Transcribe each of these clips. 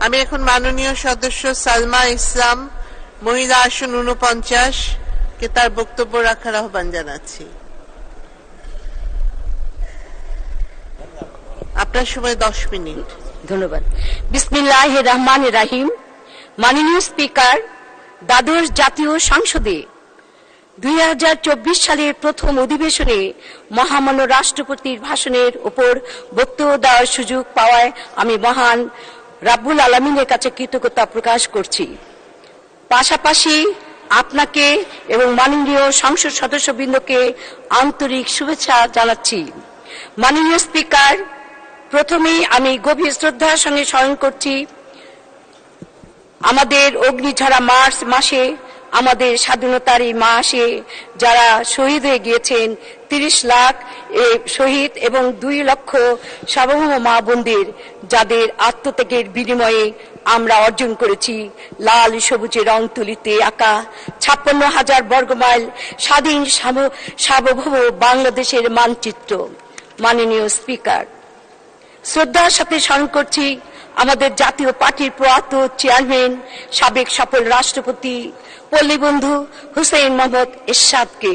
আমি এখন মাননীয় সদস্য সালমা ইসলাম, মহিলা আসন ৪৯ কে তার বক্তব্য রাখার আহ্বান জানাচ্ছি। আপনার সময় ১০ মিনিট। ধন্যবাদ। বিসমিল্লাহির রহমানির রহিম। মাননীয় স্পিকার, দ্বাদশ জাতীয় সংসদে ২০২৪ সালের প্রথম অধিবেশনে মহামান্য রাষ্ট্রপতির ভাষণের উপর বক্তব্য দেওয়ার সুযোগ পাওয়ায় আমি মহান রাব্বুল আলামিনের কাছে কৃতজ্ঞতা প্রকাশ করছি। পাশাপাশি আপনাকে এবং মাননীয় সংসদ সদস্যবৃন্দকে আন্তরিক শুভেচ্ছা জানাচ্ছি। মাননীয় স্পিকার, প্রথমেই আমি গভীর শ্রদ্ধার সঙ্গে স্মরণ করছি আমাদের অগ্নিঝরা মার্চ মাসে, আমাদের স্বাধীনতার এই মাসে যারা শহীদ হয়ে গিয়েছেন, ৩০ লাখ শহীদ এবং ২ লক্ষ সার্বভৌম মা বোনদের, যাদের আত্মত্যাগের বিনিময়ে আমরা অর্জন করেছি লাল সবুজে রং তুলিতে আঁকা ৫৬,০০০ বর্গমাইল স্বাধীন সার্বভৌম বাংলাদেশের মানচিত্র। মাননীয় স্পিকার, শ্রদ্ধার সাথে স্মরণ করছি আমাদের জাতীয় পার্টির প্রয়াত চেয়ারম্যান, সাবেক সফল রাষ্ট্রপতি পল্লীবন্ধু হুসেইন মোহাম্মদ এরশাদকে।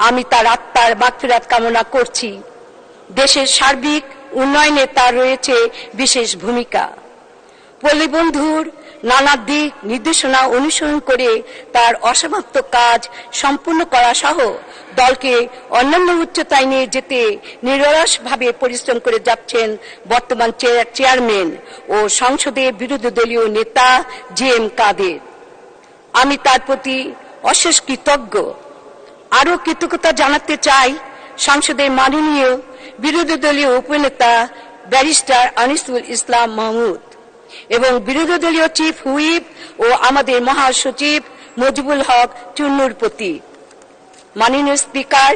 আমি তার আত্মার মাগফিরাত কামনা করছি। দেশের সার্বিক উন্নয়নে তার রয়েছে বিশেষ ভূমিকা। পল্লীবন্ধুর নানা দিক নির্দেশনা অনুসরণ করে তার অসমাপ্ত কাজ সম্পূর্ণ করা সহ দলকে অন্যান্য উচ্চতায় নিয়ে যেতে নিরলসভাবে পরিশ্রম করে যাচ্ছেন বর্তমান চেয়ারম্যান ও সংসদের বিরোধী দলীয় নেতা জি.এম. কাদের। আমি তার প্রতি অশেষ কৃতজ্ঞ। আরো কৃতজ্ঞতা জানাতে চাই সংসদের মাননীয় বিরোধী দলীয় উপনেতা ব্যারিস্টার আনিসুল ইসলাম মাহমুদ এবং বিরোধী দলীয় চিফ হুইপ ও আমাদের মহাসচিব মুজিবুল হক চুন্নুর প্রতি। মাননীয় স্পিকার,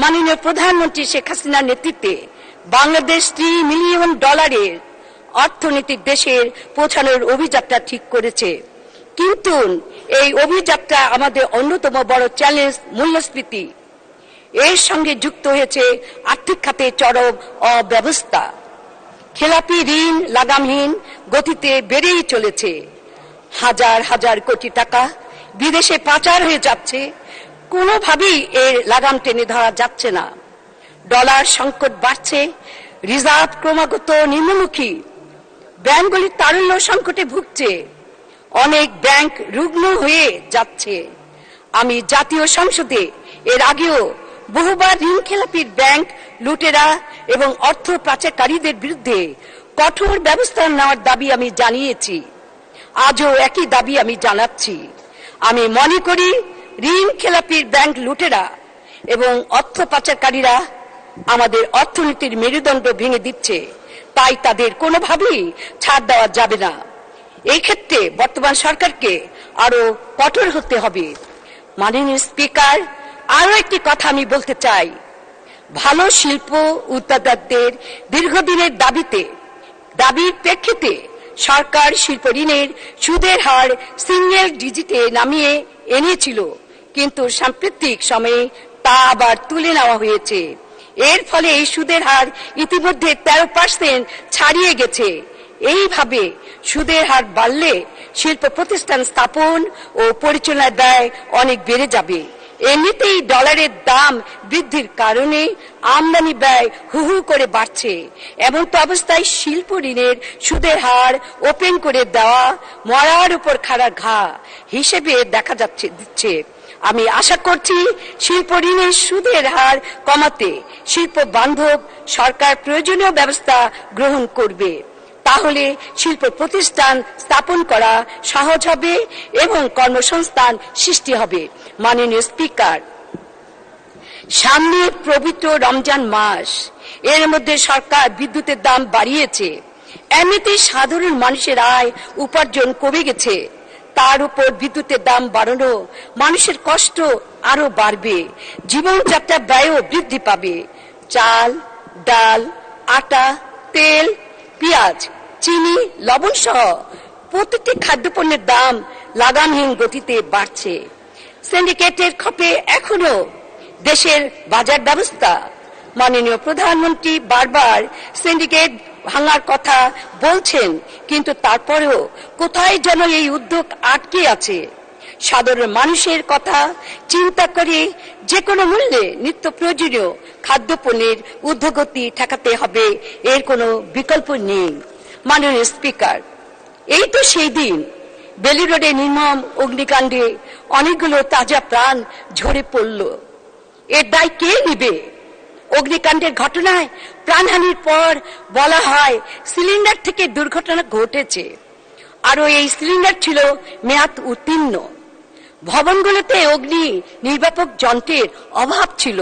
মাননীয় প্রধানমন্ত্রী শেখ হাসিনার নেতৃত্বে বাংলাদেশ $3 মিলিয়ন অর্থনৈতিক দেশের পৌঁছানোর অভিযাত্রা ঠিক করেছে, কিন্তু এই অভিযাত্রা আমাদের অন্যতম বড় চ্যালেঞ্জ মূল্যস্ফীতি। এর সঙ্গে যুক্ত হয়েছে আর্থিক খাতে চরম অব্যবস্থা। খেলাপি ঋণ লাগামহীন গতিতে বেড়েই চলেছে। হাজার হাজার কোটি টাকা বিদেশে পাচার হয়ে যাচ্ছে, কোনোভাবেই এর লাগাম টেনে ধরা যাচ্ছে না। ডলার সংকট বাড়ছে, রিজার্ভ ক্রমাগত নিম্নমুখী, ব্যাংকগুলি তারল্য সংকটে ভুগছে, অনেক ব্যাংক রুগ্ন হয়ে যাচ্ছে। আমি জাতীয় সংসদে এর আগেও বহুবার ঋণ খেলাপির ব্যাংক লুটেরা এবং অর্থ পাচারকারীদের বিরুদ্ধে কঠোর ব্যবস্থা নেওয়ার দাবি আমি জানিয়েছি। আজও একই দাবি আমি জানাচ্ছি। আমি মনে করি ঋণ খেলাপির ব্যাংক লুটেরা এবং অর্থ পাচারকারীরা আমাদের অর্থনীতির মেরুদণ্ড ভেঙে দিচ্ছে, তাই তাদের কোনোভাবেই ছাড় দেওয়া যাবে না। এই ক্ষেত্রে বর্তমান সরকারকে আরো কঠোর হতে হবে। মাননীয় স্পিকার, আরো একটি কথা আমি বলতে চাই। ভালো শিল্প উৎপাদকদের দীর্ঘদিনের দাবির প্রেক্ষিতে সরকার শিল্প ঋণের সুদের হার সিঙ্গেল ডিজিটে নামিয়ে এনেছিল, কিন্তু সাম্প্রতিক সময়ে তা আবার তুলে নেওয়া হয়েছে। এর ফলে এই সুদের হার ইতিমধ্যে 13% ছাড়িয়ে গেছে। এইভাবে সুদের হার বাড়লে শিল্প প্রতিষ্ঠান স্থাপন ও পরিচালনার ব্যয় অনেক বেড়ে যাবে। এমনিতেই ডলারের দাম বৃদ্ধির কারণে আমদানি ব্যয় হু হু করে বাড়ছে। এমন তো অবস্থায় শিল্প ঋণের সুদের হার ওপেন করে দেওয়া মরার উপর খাড়া ঘা হিসেবে দেখা দিচ্ছে। আমি আশা করছি শিল্প ঋণের সুদের হার কমাতে শিল্প বান্ধব সরকার প্রয়োজনীয় ব্যবস্থা গ্রহণ করবে। তাহলে শিল্প প্রতিষ্ঠান স্থাপন করা সহজ হবে এবং কর্মসংস্থান সৃষ্টি হবে। মাননীয় স্পিকার, সামনে পবিত্র রমজান মাস, এর মধ্যে সরকার বিদ্যুতের দাম বাড়িয়েছে। এমনিতেই সাধারণ মানুষের আয় উপার্জন কমে গেছে, তার উপর বিদ্যুতের দাম বাড়ানো মানুষের কষ্ট আরো বাড়বে, জীবনযাত্রা ব্যয়ও বৃদ্ধি পাবে। চাল, ডাল, আটা, তেল, পেঁয়াজ, চিনি, লবণ সহ প্রতিটি খাদ্যপণ্যের দাম লাগামহীন গতিতে বাড়ছে। সিন্ডিকেটের খপে এখনো দেশের বাজার ব্যবস্থা। মাননীয় প্রধানমন্ত্রী বারবার সিন্ডিকেট ভাঙার কথা বলছেন, কিন্তু তারপরেও কোথায় যেন এই উদ্যোগ আটকে আছে। সাধারণ মানুষের কথা চিন্তা করে যে কোনো মূল্যে নিত্য প্রয়োজনীয় খাদ্যপণ্যের ঊর্ধ্বগতি ঠেকাতে হবে, এর কোনো বিকল্প নেই। মাননীয় স্পিকার, এই তো সেই দিন বেলি রোডে নির্মম অগ্নিকাণ্ডে অনেকগুলো তাজা প্রাণ ঝরে পড়ল। এর দায় কে নিবে? অগ্নিকাণ্ডের ঘটনায় প্রাণহানির পর বলা হয় সিলিন্ডার থেকে দুর্ঘটনা ঘটেছে, আরো এই সিলিন্ডার ছিল মেয়াদ উত্তীর্ণ। ভবনগুলোতে অগ্নি নির্বাপক যন্ত্রের অভাব ছিল,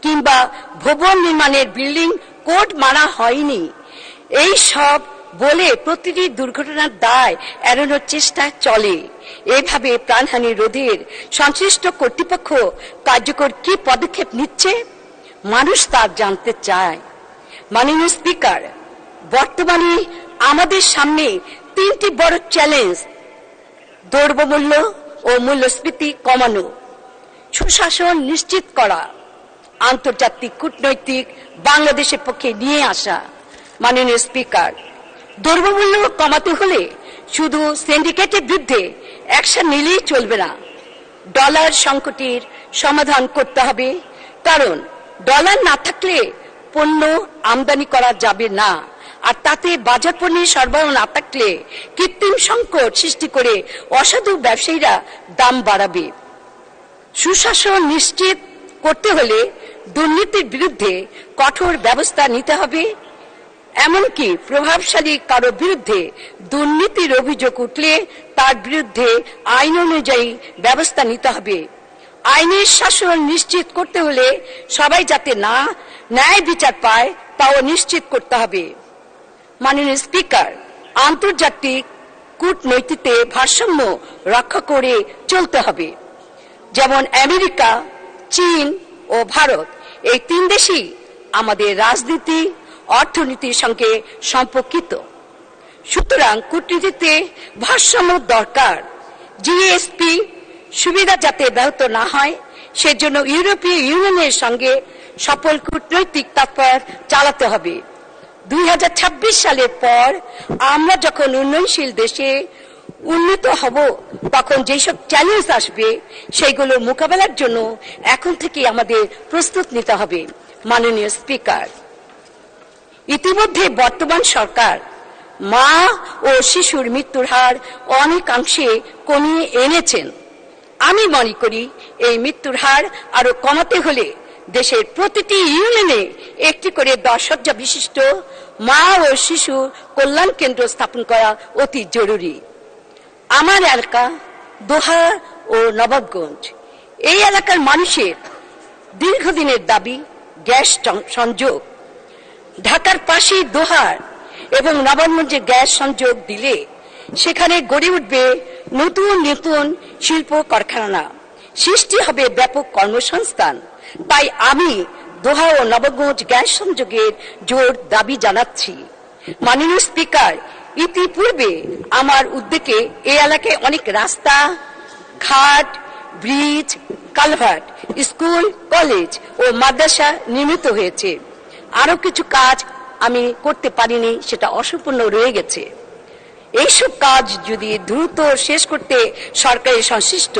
কিংবা ভবন নির্মাণের বিল্ডিং কোড মারা হয়নি। এই সব বলে প্রতিটি দুর্ঘটনার দায় এড়ানোর চেষ্টা চলে। এভাবে প্রাণহানি রোধের সংশ্লিষ্ট কর্তৃপক্ষ কার্যকর কি পদক্ষেপ নিচ্ছে, মানুষ তা জানতে চায়। মাননীয় স্পিকার, বর্তমানে আমাদের সামনে তিনটি বড় চ্যালেঞ্জ: দ্রব্যমূল্য ও মূল্যস্ফীতি কমানো, সুশাসন নিশ্চিত করা, আন্তর্জাতিক কূটনৈতিক বাংলাদেশের পক্ষে নিয়ে আসা। মাননীয় স্পিকার, দ্রব্যমূল্য কমাতে হলে শুধু সিন্ডিকেটের বিরুদ্ধে অ্যাকশন নিলেই চলবে না, ডলার সংকটের সমাধান করতে হবে। কারণ ডলার না থাকলে পণ্য আমদানি করা যাবে না, আর তাতে বাজার পণ্যের সরবরাহ না থাকলে কৃত্রিম সংকট সৃষ্টি করে অসাধু ব্যবসায়ীরা দাম বাড়াবে। সুশাসন নিশ্চিত করতে হলে দুর্নীতির বিরুদ্ধে কঠোর ব্যবস্থা নিতে হবে। এমনকি প্রভাবশালী কারো বিরুদ্ধে দুর্নীতির অভিযোগ উঠলে তার বিরুদ্ধে আইন অনুযায়ী ব্যবস্থা নিতে হবে। আইনের শাসন নিশ্চিত করতে হলে সবাই যাতে না ন্যায় বিচার পায় তাও নিশ্চিত করতে হবে। মাননীয় স্পিকার, আন্তর্জাতিক কূটনীতিতে ভারসাম্য রক্ষা করে চলতে হবে। যেমন আমেরিকা, চীন ও ভারত, এই তিন দেশই আমাদের রাজনীতি অর্থনীতির সঙ্গে সম্পর্কিত। সুতরাং কূটনীতিতে ভারসাম্য দরকার। জিএসপি সুবিধা যাতে ব্যাহত না হয় সেজন্য ইউরোপীয় ইউনিয়নের সঙ্গে সফল কূটনৈতিক তৎপর চালাতে হবে। 2026 সালের পর আমরা যখন উন্নয়নশীল দেশে উন্নীত হব, তখন যেসব চ্যালেঞ্জ আসবে সেগুলো মোকাবেলার জন্য এখন থেকে আমাদের প্রস্তুত নিতে হবে। মাননীয় স্পিকার, ইতিমধ্যে বর্তমান সরকার মা ও শিশুর মৃত্যুর হার অনেকাংশে কমিয়ে এনেছেন। আমি মনে করি এই মৃত্যুর হার আরো কমাতে হলে দেশের প্রতিটি ইউনিয়নে একটি করে 10 শয্যা বিশিষ্ট মা ও শিশু কল্যাণ কেন্দ্র স্থাপন করা অতি জরুরি। আমার এলাকা দোহা ও নবাবগঞ্জ, এই এলাকার মানুষের দীর্ঘদিনের দাবি গ্যাস সংযোগ। ঢাকার পাশে দোহার এবং নবাবগঞ্জে গ্যাস সংযোগ দিলে সেখানে গড়ে উঠবে নতুন নতুন শিল্প কারখানা, সৃষ্টি হবে ব্যাপক কর্মসংস্থান। তাই আমি দোহা ও নবাবগঞ্জ গ্যাস সংযোগের জোর দাবি জানাচ্ছি। মাননীয় স্পিকার, ইতিপূর্বে আমার উদ্যোগে এই এলাকায় অনেক রাস্তা, ঘাট, ব্রিজ, কালভার্ট, স্কুল, কলেজ ও মাদ্রাসা নির্মিত হয়েছে। আরো কিছু কাজ আমি করতে পারিনি, সেটা অসম্পূর্ণ রয়ে গেছে। এইসব কাজ যদি দ্রুত শেষ করতে সরকারের সংশ্লিষ্ট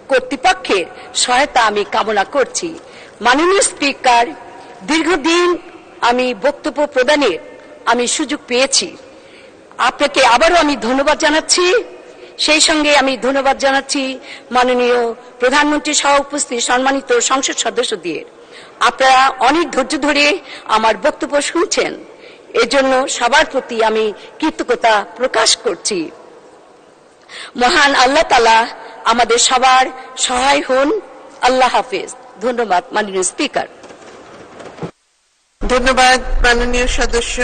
কর্তৃপক্ষের সহায়তা আমি কামনা করছি। মাননীয় স্পিকার, দীর্ঘদিন আমি বক্তব্য প্রদানের আমি সুযোগ পেয়েছি। আপনাকে আবারও আমি ধন্যবাদ জানাচ্ছি। সেই সঙ্গে আমি ধন্যবাদ জানাচ্ছি মাননীয় প্রধানমন্ত্রী সহ উপস্থিত সম্মানিত সংসদ সদস্যদের। আপনারা অনেক ধৈর্য ধরে আমার বক্তব্য শুনছেন, এজন্য সবার প্রতি আমি কৃতজ্ঞতা প্রকাশ করছি। মহান আল্লাহ তাআলা আমাদের সবার সহায় হন। আল্লাহ হাফেজ। ধন্যবাদ মাননীয় স্পিকার। ধন্যবাদ মাননীয় সদস্য।